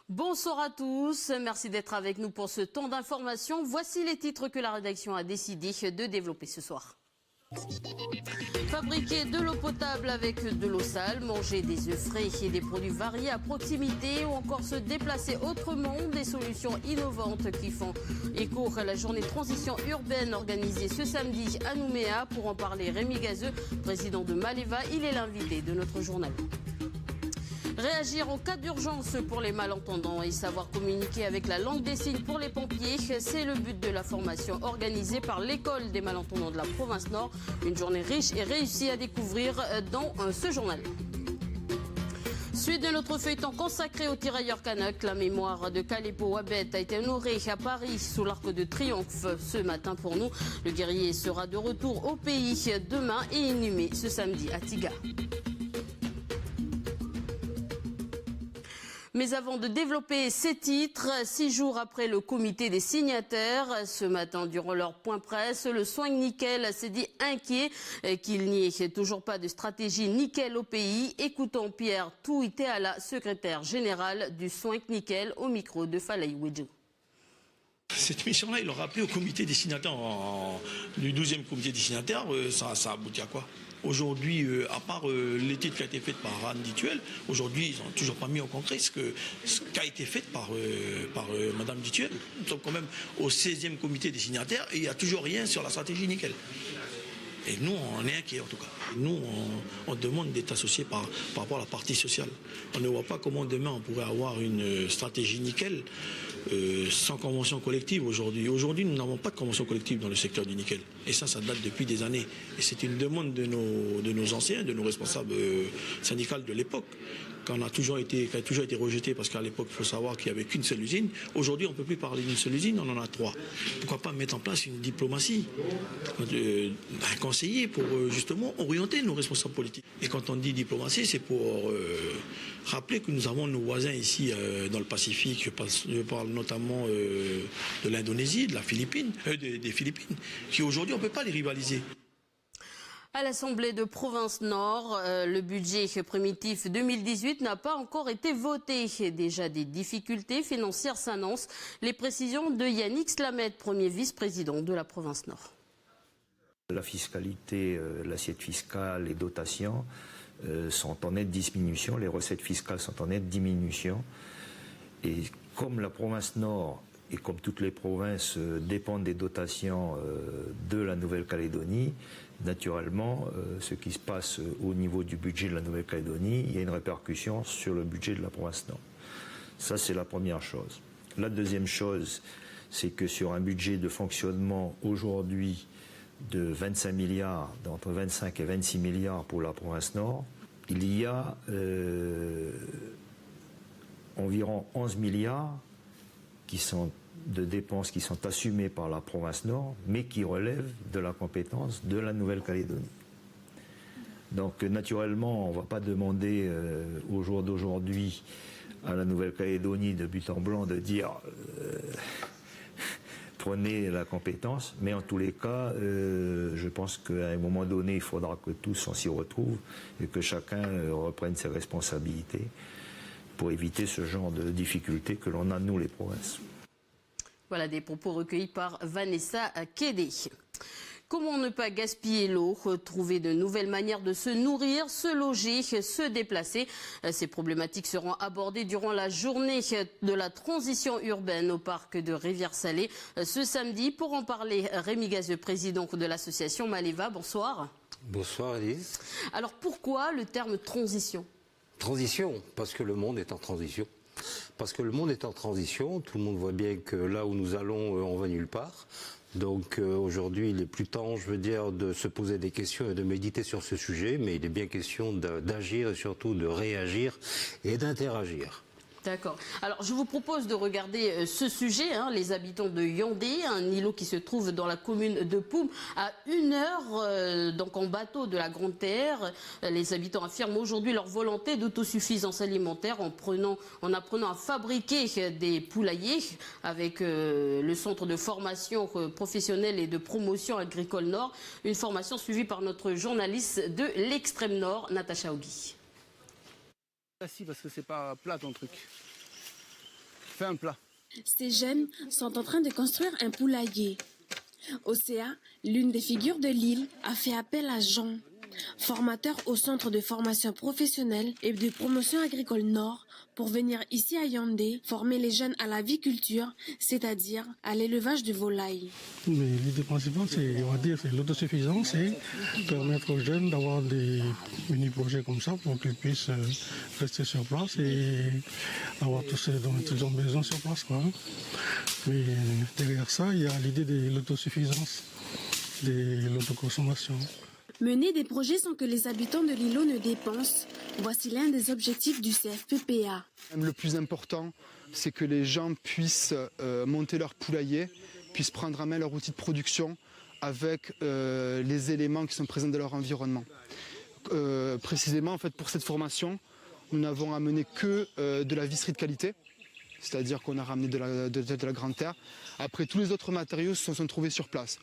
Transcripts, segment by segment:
Bonsoir à tous, merci d'être avec nous pour ce temps d'information. Voici les titres que la rédaction a décidé de développer ce soir. Fabriquer de l'eau potable avec de l'eau sale, manger des œufs frais et des produits variés à proximité ou encore se déplacer autrement, des solutions innovantes qui font écho à la journée de transition urbaine organisée ce samedi à Nouméa. Pour en parler, Rémi Gazeux, président de Maleva, il est l'invité de notre journal. Réagir en cas d'urgence pour les malentendants et savoir communiquer avec la langue des signes pour les pompiers, c'est le but de la formation organisée par l'école des malentendants de la province Nord. Une journée riche et réussie à découvrir dans ce journal. Suite de notre feuilleton consacré aux tirailleurs kanak, la mémoire de Kalepo Wabet a été honorée à Paris sous l'Arc de Triomphe ce matin pour nous. Le guerrier sera de retour au pays demain et inhumé ce samedi à Tiga. Mais avant de développer ces titres, 6 jours après le comité des signataires, ce matin durant leur point presse, le Soing Nickel s'est dit inquiet qu'il n'y ait toujours pas de stratégie nickel au pays. Écoutons Pierre Touiteala, secrétaire général du Soing Nickel, au micro de Falay Wedjou. Cette mission-là, il l'a rappelé au comité des signataires, du 12e comité des signataires, ça aboutit à quoi? Aujourd'hui, à part l'étude qui a été faite par Anne Dituel, aujourd'hui, ils n'ont toujours pas mis en concret ce qui a été fait par Madame Dituel. Nous sommes quand même au 16e comité des signataires et il n'y a toujours rien sur la stratégie nickel. Et nous, on est inquiets en tout cas. Nous, on demande d'être associés par rapport à la partie sociale. On ne voit pas comment demain on pourrait avoir une stratégie nickel sans convention collective aujourd'hui. Aujourd'hui, nous n'avons pas de convention collective dans le secteur du nickel. Et ça date depuis des années. Et c'est une demande de nos anciens, de nos responsables syndicaux de l'époque, qui a toujours été rejetée parce qu'à l'époque, il faut savoir qu'il n'y avait qu'une seule usine. Aujourd'hui, on ne peut plus parler d'une seule usine, on en a 3. Pourquoi pas mettre en place une diplomatie, un conseiller pour justement orienter nos responsables politiques. Et quand on dit diplomatie, c'est pour rappeler que nous avons nos voisins ici dans le Pacifique. Je parle notamment de l'Indonésie, des Philippines, qui aujourd'hui, on ne peut pas les rivaliser. À l'Assemblée de province Nord, le budget primitif 2018 n'a pas encore été voté. Déjà des difficultés financières s'annoncent. Les précisions de Yannick Slamet, premier vice-président de la province Nord. La fiscalité, l'assiette fiscale, les dotations sont en nette diminution, les recettes fiscales sont en nette diminution. Et comme la province Nord et comme toutes les provinces dépendent des dotations de la Nouvelle-Calédonie, naturellement, ce qui se passe au niveau du budget de la Nouvelle-Calédonie, il y a une répercussion sur le budget de la province Nord. Ça, c'est la première chose. La deuxième chose, c'est que sur un budget de fonctionnement aujourd'hui de 25 milliards, d'entre 25 et 26 milliards pour la province Nord, il y a environ 11 milliards qui sont de dépenses qui sont assumées par la province Nord, mais qui relèvent de la compétence de la Nouvelle-Calédonie. Donc naturellement, on ne va pas demander au jour d'aujourd'hui à la Nouvelle-Calédonie de but en blanc de dire prenez la compétence, mais en tous les cas, je pense qu'à un moment donné, il faudra que tous on s'y retrouve et que chacun reprenne ses responsabilités pour éviter ce genre de difficultés que l'on a, nous, les provinces. Voilà des propos recueillis par Vanessa Kédé. Comment ne pas gaspiller l'eau, trouver de nouvelles manières de se nourrir, se loger, se déplacer. Ces problématiques seront abordées durant la journée de la transition urbaine au parc de Rivière-Salée ce samedi. Pour en parler, Rémi Gazeux, président de l'association Maleva. Bonsoir. Bonsoir Elise. Alors pourquoi le terme transition ? Transition, parce que le monde est en transition. Parce que le monde est en transition, tout le monde voit bien que là où nous allons, on va nulle part. Donc aujourd'hui, il est plus temps, je veux dire, de se poser des questions et de méditer sur ce sujet, mais il est bien question d'agir et surtout de réagir et d'interagir. D'accord. Alors, je vous propose de regarder ce sujet, les habitants de Yandé, un îlot qui se trouve dans la commune de Poum, à 1 heure, donc en bateau de la Grande Terre. Les habitants affirment aujourd'hui leur volonté d'autosuffisance alimentaire en apprenant à fabriquer des poulaillers avec le centre de formation professionnelle et de promotion agricole Nord. Une formation suivie par notre journaliste de l'extrême Nord, Natacha Ogui. Si, parce que c'est pas plat ton truc. fait un plat. Ces jeunes sont en train de construire un poulailler. Océa, l'une des figures de l'île, a fait appel à Jean, formateur au centre de formation professionnelle et de promotion agricole Nord, pour venir ici à Yaoundé former les jeunes à l'aviculture, c'est-à-dire à l'élevage de volailles. Mais l'idée principale, c'est l'autosuffisance et permettre aux jeunes d'avoir des mini-projets comme ça pour qu'ils puissent rester sur place et avoir tout ce dont ils ont besoin sur place, quoi. Mais derrière ça, il y a l'idée de l'autosuffisance, de l'autoconsommation. Mener des projets sans que les habitants de l'îlot ne dépensent, voici l'un des objectifs du CFPPA. Le plus important, c'est que les gens puissent monter leur poulailler, puissent prendre en main leur outil de production avec les éléments qui sont présents dans leur environnement. Précisément, en fait, pour cette formation, nous n'avons amené que de la visserie de qualité, c'est-à-dire qu'on a ramené de la grande terre. Après, tous les autres matériaux se sont trouvés sur place.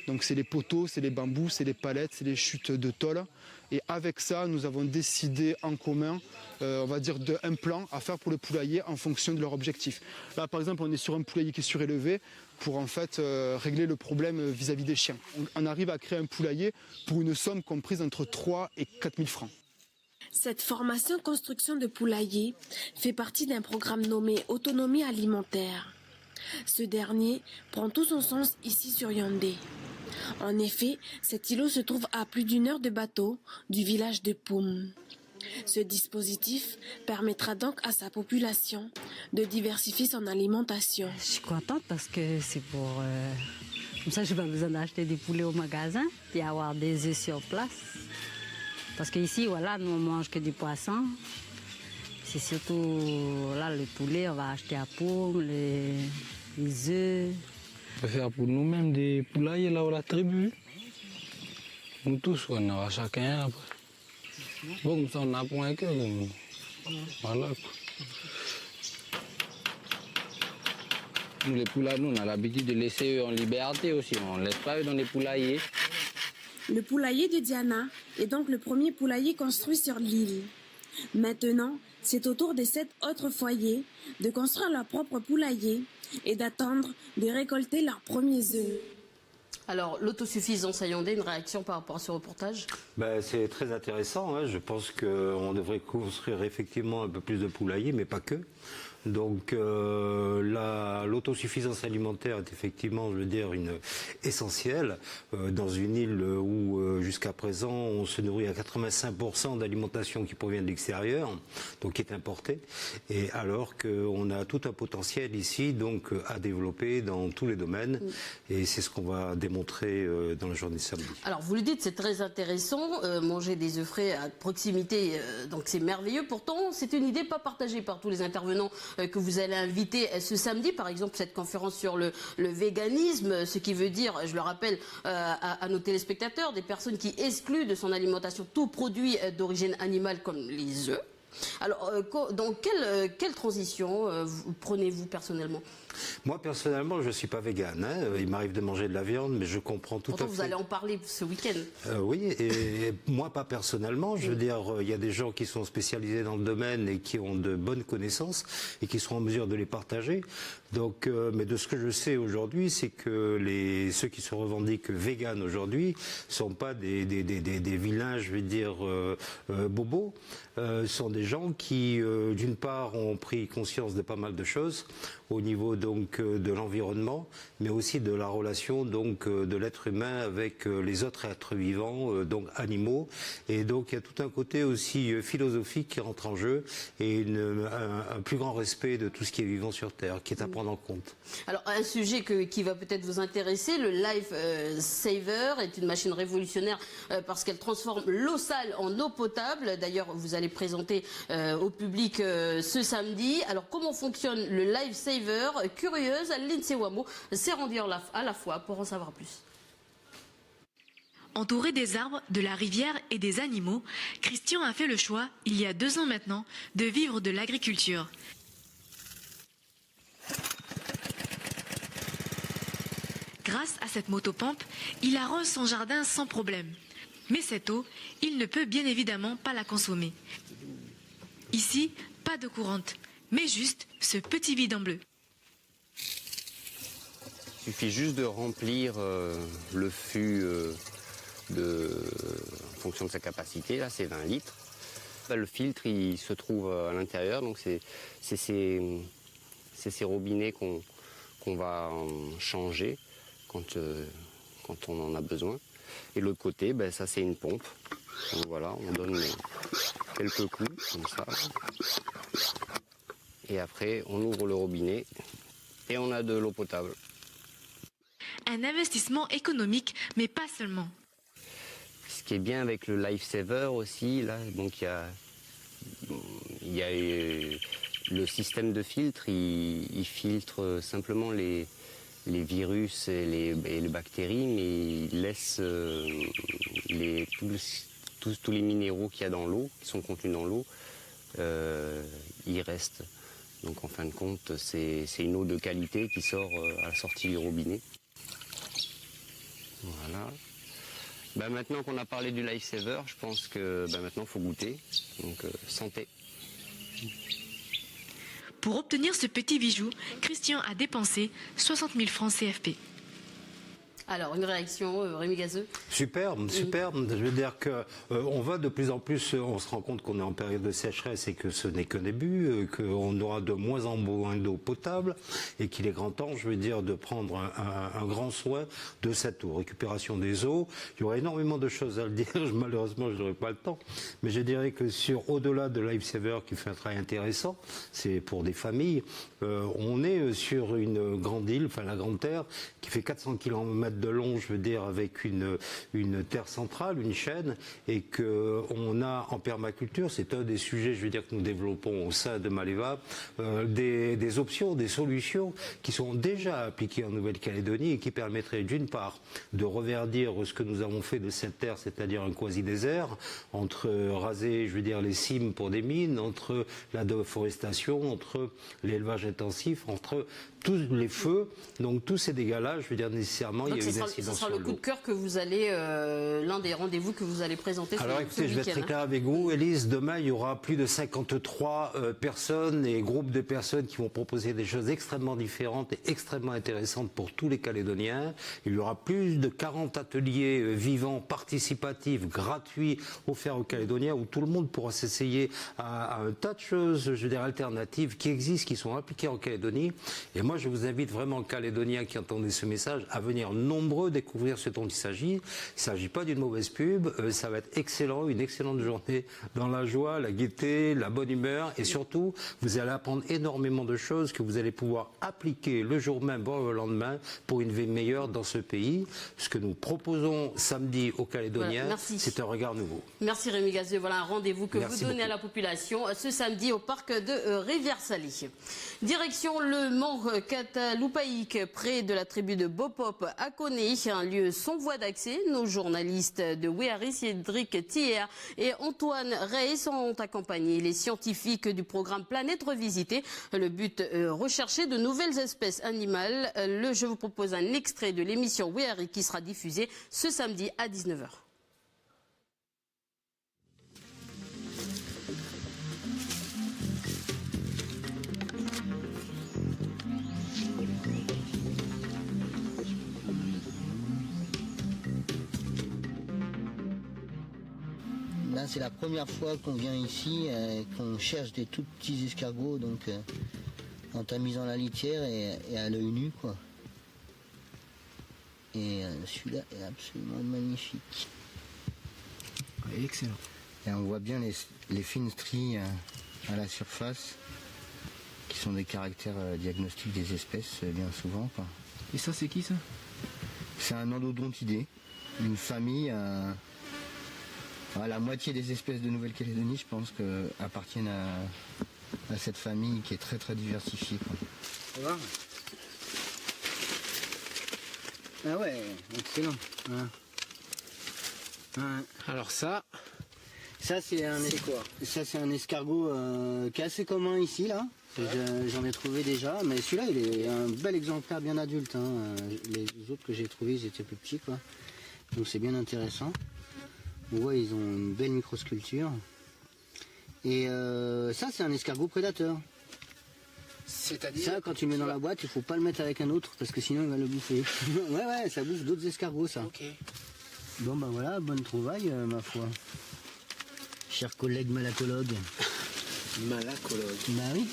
Donc c'est les poteaux, c'est les bambous, c'est les palettes, c'est les chutes de tôle. Et avec ça, nous avons décidé en commun, on va dire, d'un plan à faire pour le poulailler en fonction de leur objectif. Là, par exemple, on est sur un poulailler qui est surélevé pour en fait régler le problème vis-à-vis des chiens. On arrive à créer un poulailler pour une somme comprise entre 3 et 4 000 francs. Cette formation construction de poulailler fait partie d'un programme nommé Autonomie alimentaire. Ce dernier prend tout son sens ici sur Yaoundé. En effet, cet îlot se trouve à plus d'1 heure de bateau du village de Poum. Ce dispositif permettra donc à sa population de diversifier son alimentation. Je suis contente parce que c'est pour... comme ça, je n'ai pas besoin d'acheter des poulets au magasin et avoir des œufs sur place. Parce qu'ici, voilà, nous on mange que du poisson. C'est surtout là le poulet, on va acheter à Poum, les œufs. On peut faire pour nous-mêmes des poulaillers là où la tribu. Nous tous, on aura chacun après. Bon, comme ça, on n'a point que. Voilà. Nous, les poulaillers, nous, on a l'habitude de laisser eux en liberté aussi. On ne laisse pas eux dans les poulaillers. Le poulailler de Diana est donc le premier poulailler construit sur l'île. Maintenant, c'est au tour des 7 autres foyers de construire leur propre poulailler et d'attendre de récolter leurs premiers œufs. Alors, l'autosuffisance à Yaoundé, une réaction par rapport à ce reportage? C'est très intéressant. Hein. Je pense qu'on devrait construire effectivement un peu plus de poulaillers, mais pas que. Donc l'autosuffisance alimentaire est effectivement, je veux dire, essentielle dans une île où jusqu'à présent on se nourrit à 85% d'alimentation qui provient de l'extérieur, donc qui est importée, et alors qu'on a tout un potentiel ici donc à développer dans tous les domaines, et c'est ce qu'on va démontrer dans la journée de samedi. Alors vous le dites, c'est très intéressant, manger des œufs frais à proximité, donc c'est merveilleux. Pourtant, c'est une idée pas partagée par tous les intervenants que vous allez inviter ce samedi, par exemple cette conférence sur le véganisme, ce qui veut dire, je le rappelle à nos téléspectateurs, des personnes qui excluent de son alimentation tout produit d'origine animale comme les œufs. Alors, dans quelle transition prenez-vous personnellement ? Moi, personnellement, je ne suis pas végane. Hein. Il m'arrive de manger de la viande, mais je comprends tout Pourtant, à fait. vous allez en parler ce week-end. Oui, et moi, pas personnellement. Je veux dire, il y a des gens qui sont spécialisés dans le domaine et qui ont de bonnes connaissances et qui seront en mesure de les partager. Donc, mais de ce que je sais aujourd'hui, c'est que ceux qui se revendiquent véganes aujourd'hui ne sont pas des vilains, je vais dire, bobos. Sont des gens qui, d'une part, ont pris conscience de pas mal de choses au niveau donc de l'environnement, mais aussi de la relation donc de l'être humain avec les autres êtres vivants, donc animaux. Et donc il y a tout un côté aussi philosophique qui rentre en jeu et un plus grand respect de tout ce qui est vivant sur Terre, qui est à prendre en compte. Alors un sujet qui va peut-être vous intéresser, le Life Saver est une machine révolutionnaire parce qu'elle transforme l'eau sale en eau potable. D'ailleurs, vous allez présenter au public ce samedi. Alors comment fonctionne le Life Saver? Curieuse, Lindsay Wamo s'est rendue à la fois pour en savoir plus. Entouré des arbres, de la rivière et des animaux, Christian a fait le choix, il y a 2 ans maintenant, de vivre de l'agriculture. Grâce à cette motopompe, il arrose son jardin sans problème. Mais cette eau, il ne peut bien évidemment pas la consommer. Ici, pas d'eau courante, mais juste ce petit vide en bleu. Il suffit juste de remplir le fût en fonction de sa capacité, là c'est 20 litres. Le filtre il se trouve à l'intérieur, donc c'est ces robinets qu'on va changer quand on en a besoin. Et l'autre côté, ça c'est une pompe. Donc voilà, on donne quelques coups comme ça. Et après on ouvre le robinet et on a de l'eau potable. Un investissement économique, mais pas seulement. Ce qui est bien avec le Lifesaver aussi, là, donc il y a le système de filtre, il filtre simplement les virus et les bactéries, mais il laisse tous les minéraux qu'il y a dans l'eau, qui sont contenus dans l'eau, ils restent. Donc en fin de compte, c'est une eau de qualité qui sort à la sortie du robinet. Voilà. Maintenant qu'on a parlé du Lifesaver, je pense que maintenant il faut goûter. Donc santé. Pour obtenir ce petit bijou, Christian a dépensé 60 000 francs CFP. Alors, une réaction, Rémi Gazeux? Superbe. Je veux dire que on va de plus en plus, on se rend compte qu'on est en période de sécheresse et que ce n'est qu'un début, qu'on aura de moins en moins d'eau potable et qu'il est grand temps, je veux dire, de prendre un grand soin de cette eau. Récupération des eaux, il y aurait énormément de choses à le dire, malheureusement je n'aurai pas le temps, mais je dirais que au-delà de Lifesaver qui fait un travail intéressant, c'est pour des familles, on est sur une grande île, enfin la Grande Terre, qui fait 400 km de long, je veux dire, avec une terre centrale, une chaîne, et qu'on a en permaculture, c'est un des sujets, je veux dire, que nous développons au sein de Maleva, des options, des solutions qui sont déjà appliquées en Nouvelle-Calédonie et qui permettraient d'une part de reverdir ce que nous avons fait de cette terre, c'est-à-dire un quasi-désert, entre raser, je veux dire, les cimes pour des mines, entre la déforestation, entre l'élevage intensif, entre tous les feux, donc tous ces dégâts-là, je veux dire nécessairement, donc il y a une incidence sur l'eau. Ce sera le coup de cœur que vous allez, l'un des rendez-vous que vous allez présenter. Alors écoutez, je vais être très clair avec vous, Élise, demain il y aura plus de 53 personnes et groupes de personnes qui vont proposer des choses extrêmement différentes et extrêmement intéressantes pour tous les Calédoniens. Il y aura plus de 40 ateliers vivants, participatifs, gratuits, offerts aux Calédoniens où tout le monde pourra s'essayer à un tas de choses, je veux dire, alternatives qui existent, qui sont appliquées en Calédonie. Et moi, je vous invite vraiment, Calédoniens qui entendez ce message, à venir nombreux découvrir ce dont il s'agit. Il ne s'agit pas d'une mauvaise pub, ça va être excellent, une excellente journée dans la joie, la gaieté, la bonne humeur. Et surtout, vous allez apprendre énormément de choses que vous allez pouvoir appliquer le jour même, voire le lendemain, pour une vie meilleure dans ce pays. Ce que nous proposons samedi aux Calédoniens, voilà, c'est un regard nouveau. Merci Rémi Gazeux. Voilà un rendez-vous que merci vous donnez beaucoup à la population ce samedi au parc de Rivière-Salée. Direction le Mont Cataloupaïque, près de la tribu de Bopop à Koné, un lieu sans voie d'accès. Nos journalistes de Wéari, Cédric Thier et Antoine Rey sont accompagnés. Les scientifiques du programme Planète Revisitée. Le but, rechercher de nouvelles espèces animales. Je vous propose un extrait de l'émission Wéari qui sera diffusée ce samedi à 19h. Là, c'est la première fois qu'on vient ici, qu'on cherche des tout petits escargots, donc en tamisant la litière et à l'œil nu, quoi. Et celui-là est absolument magnifique. Excellent. Et on voit bien les fines stries à la surface, qui sont des caractères diagnostiques des espèces, bien souvent, quoi. Et ça, c'est qui, ça? C'est un endodontidé, une famille... la moitié des espèces de Nouvelle-Calédonie, je pense, appartiennent à cette famille qui est très très diversifiée, quoi. Voilà. Ah ouais, excellent. Alors ça c'est un escargot qui est assez commun ici, là. J'en ai trouvé déjà, mais celui-là il est un bel exemplaire bien adulte, hein. Les autres que j'ai trouvés ils étaient plus petits, quoi. Donc c'est bien intéressant. On voit ils ont une belle microsculpture. Et ça c'est un escargot prédateur. C'est-à-dire ça, quand tu le mets dans la boîte, il faut pas le mettre avec un autre parce que sinon il va le bouffer. ouais, ça bouffe d'autres escargots, ça. Ok. Bon, bah voilà, bonne trouvaille, ma foi. Chers collègues malacologues. Malacologue. Bah oui.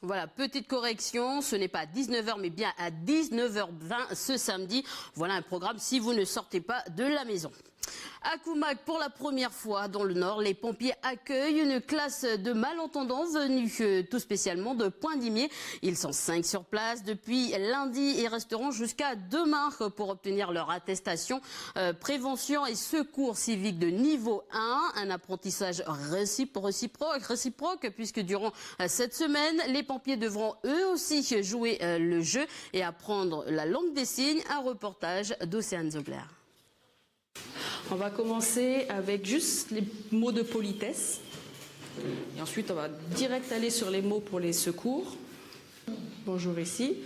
Voilà, petite correction, ce n'est pas à 19h mais bien à 19h20 ce samedi. Voilà un programme si vous ne sortez pas de la maison. À Koumak, pour la première fois dans le Nord, les pompiers accueillent une classe de malentendants venus tout spécialement de Pointe-d'Imier. Ils sont 5 sur place depuis lundi et resteront jusqu'à demain pour obtenir leur attestation prévention et secours civique de niveau 1. Un apprentissage réciproque puisque durant cette semaine, les pompiers devront eux aussi jouer le jeu et apprendre la langue des signes. Un reportage d'Océane Zobler. On va commencer avec juste les mots de politesse. Et ensuite, on va direct aller sur les mots pour les secours. Bonjour ici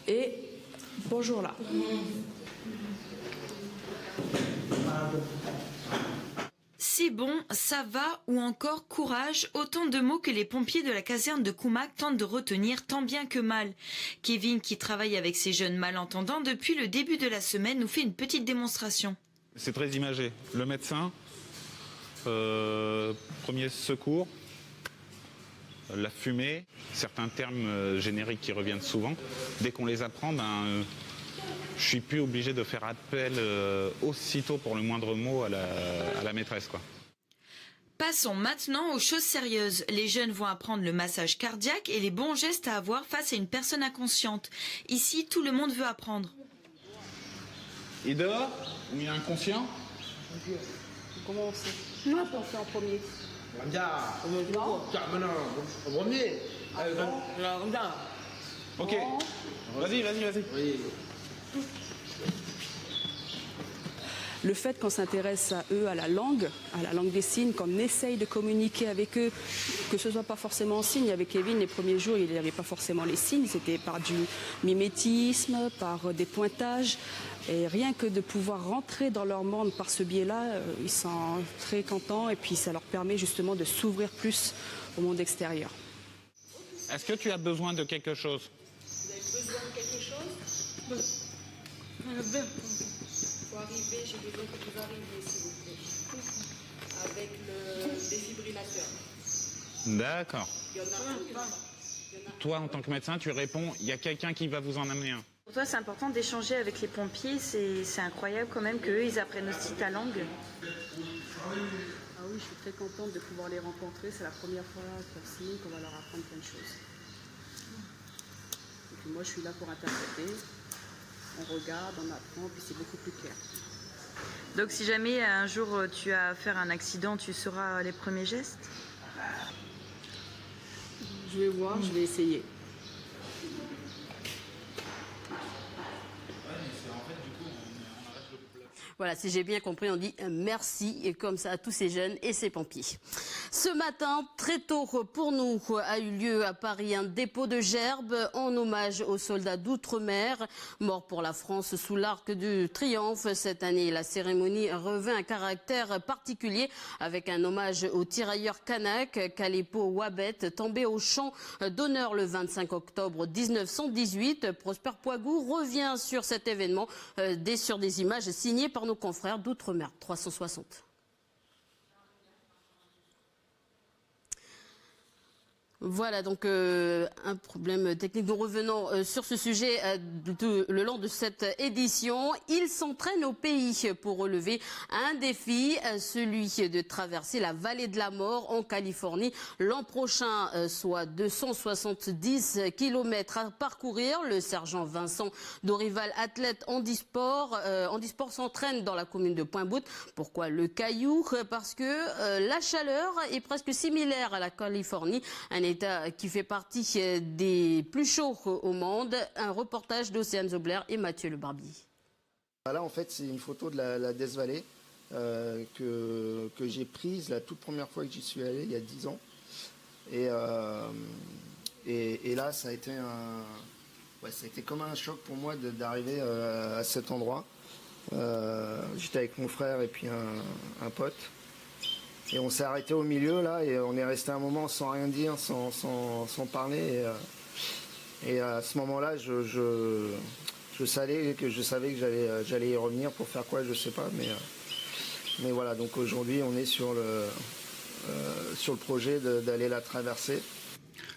et bonjour là. C'est bon, ça va ou encore courage, autant de mots que les pompiers de la caserne de Koumak tentent de retenir tant bien que mal. Kevin, qui travaille avec ces jeunes malentendants depuis le début de la semaine, nous fait une petite démonstration. C'est très imagé. Le médecin, premier secours, la fumée, certains termes génériques qui reviennent souvent. Dès qu'on les apprend, je suis plus obligé de faire appel aussitôt pour le moindre mot à la maîtresse, quoi. Passons maintenant aux choses sérieuses. Les jeunes vont apprendre le massage cardiaque et les bons gestes à avoir face à une personne inconsciente. Ici, tout le monde veut apprendre. Il dort ou il est inconscient? Comment on sait? Non, on fait en premier. Ok, vas-y. Le fait qu'on s'intéresse à eux, à la langue des signes, qu'on essaye de communiquer avec eux, que ce soit pas forcément en signes. Avec Kevin, les premiers jours, il n'y avait pas forcément les signes, c'était par du mimétisme, par des pointages. Et rien que de pouvoir rentrer dans leur monde par ce biais-là, ils sont très contents et puis ça leur permet justement de s'ouvrir plus au monde extérieur. Est-ce que tu as besoin de quelque chose? Vous avez besoin de quelque chose? Pour arriver, j'ai besoin que vous arriviez, s'il vous plaît, avec le défibrillateur. D'accord. Toi, en tant que médecin, tu réponds, il y a quelqu'un qui va vous en amener un. Pour toi, c'est important d'échanger avec les pompiers. C'est incroyable quand même qu'eux, ils apprennent aussi ta langue. Ah oui, je suis très contente de pouvoir les rencontrer. C'est la première fois pour signe qu'on va leur apprendre plein de choses. Et puis moi, je suis là pour interpréter. On regarde, on apprend, puis c'est beaucoup plus clair. Donc si jamais un jour tu as à faire un accident, tu sauras les premiers gestes? Je vais voir, je vais essayer. Voilà, si j'ai bien compris, on dit merci et comme ça à tous ces jeunes et ces pompiers. Ce matin, très tôt pour nous, a eu lieu à Paris un dépôt de gerbes en hommage aux soldats d'outre-mer morts pour la France sous l'Arc du Triomphe. Cette année, la cérémonie revêt un caractère particulier avec un hommage aux tirailleurs kanak, Kalepo Wabet, tombé au champ d'honneur le 25 octobre 1918. Prosper Poigou revient sur cet événement sur des images signées par nos confrères d'Outre-mer 360. Voilà donc un problème technique. Nous revenons sur ce sujet le long de cette édition. Il s'entraîne au pays pour relever un défi, celui de traverser la vallée de la mort en Californie l'an prochain, soit 270 km à parcourir. Le sergent Vincent Dorival, athlète handisport s'entraîne dans la commune de Pointe-Boute. Pourquoi le Caillou? Parce que la chaleur est presque similaire à la Californie, un État qui fait partie des plus chauds au monde. Un reportage d'Océane Zobler et Mathieu Le Barbier. Là, en fait, c'est une photo de la Death Valley que j'ai prise la toute première fois que j'y suis allé, il y a 10 ans. Et là, ça a été comme un choc pour moi d'arriver à cet endroit. J'étais avec mon frère et puis un pote. Et on s'est arrêté au milieu là et on est resté un moment sans rien dire, sans parler. Et à ce moment-là, je savais que j'allais y revenir. Pour faire quoi, je sais pas. Mais voilà, donc aujourd'hui, on est sur le projet d'aller la traverser.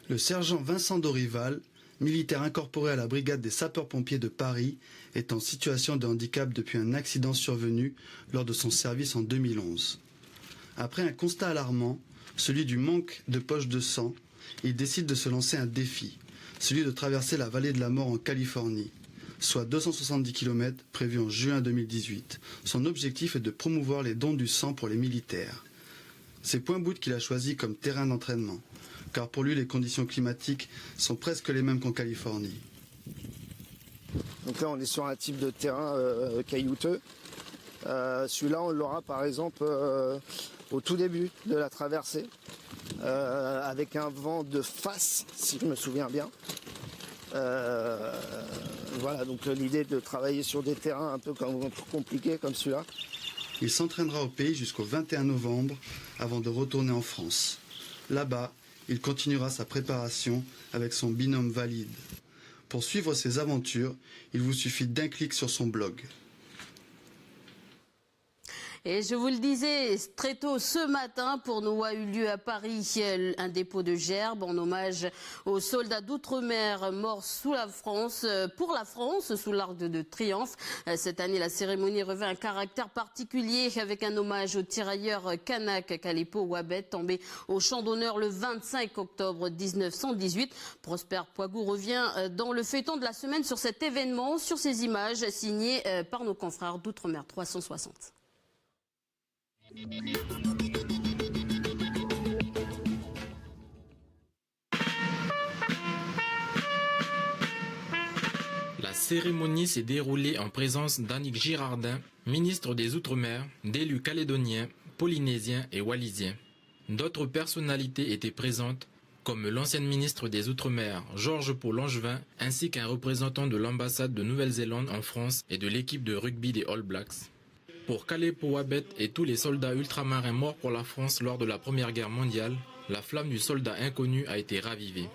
Le sergent Vincent Dorival, militaire incorporé à la brigade des sapeurs-pompiers de Paris, est en situation de handicap depuis un accident survenu lors de son service en 2011. Après un constat alarmant, celui du manque de poches de sang, il décide de se lancer un défi, celui de traverser la vallée de la mort en Californie, soit 270 km prévus en juin 2018. Son objectif est de promouvoir les dons du sang pour les militaires. C'est Point Bout qu'il a choisi comme terrain d'entraînement, car pour lui les conditions climatiques sont presque les mêmes qu'en Californie. Donc là on est sur un type de terrain caillouteux. Celui-là on l'aura par exemple au tout début de la traversée, avec un vent de face si je me souviens bien. Voilà, donc l'idée de travailler sur des terrains un peu compliqués comme celui-là. Il s'entraînera au pays jusqu'au 21 novembre avant de retourner en France. Là-bas, il continuera sa préparation avec son binôme valide. Pour suivre ses aventures, il vous suffit d'un clic sur son blog. Et je vous le disais très tôt ce matin, pour nous a eu lieu à Paris un dépôt de gerbes en hommage aux soldats d'outre-mer morts pour la France, sous l'Arc de Triomphe. Cette année, la cérémonie revêt un caractère particulier avec un hommage au tirailleur kanak Kalepo Wabet, tombé au champ d'honneur le 25 octobre 1918. Prosper Poigoux revient dans le feuilleton de la semaine sur cet événement, sur ces images signées par nos confrères d'Outre-mer 360. La cérémonie s'est déroulée en présence d'Annick Girardin, ministre des Outre-mer, d'élus calédoniens, polynésiens et wallisiens. D'autres personnalités étaient présentes, comme l'ancienne ministre des Outre-mer, Georges Paul Langevin, ainsi qu'un représentant de l'ambassade de Nouvelle-Zélande en France et de l'équipe de rugby des All Blacks. Pour Kalepo Wabet et tous les soldats ultramarins morts pour la France lors de la Première Guerre mondiale, la flamme du soldat inconnu a été ravivée.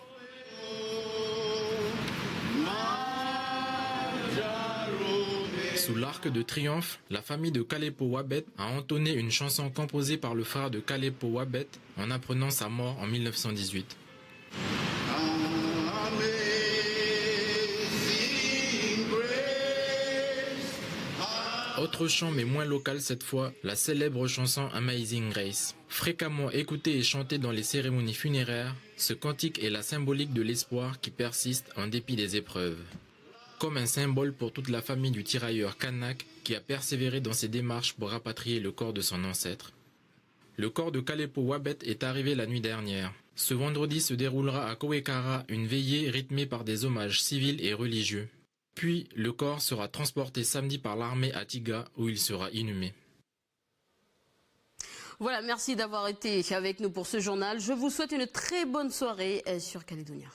Sous l'Arc de Triomphe, la famille de Kalepo Wabet a entonné une chanson composée par le frère de Kalepo Wabet en apprenant sa mort en 1918. Autre chant mais moins local cette fois, la célèbre chanson Amazing Grace. Fréquemment écoutée et chantée dans les cérémonies funéraires, ce cantique est la symbolique de l'espoir qui persiste en dépit des épreuves. Comme un symbole pour toute la famille du tirailleur kanak qui a persévéré dans ses démarches pour rapatrier le corps de son ancêtre. Le corps de Kalepo Wabet est arrivé la nuit dernière. Ce vendredi se déroulera à Kowekara une veillée rythmée par des hommages civils et religieux. Puis, le corps sera transporté samedi par l'armée à Tiga, où il sera inhumé. Voilà, merci d'avoir été avec nous pour ce journal. Je vous souhaite une très bonne soirée sur Calédonia.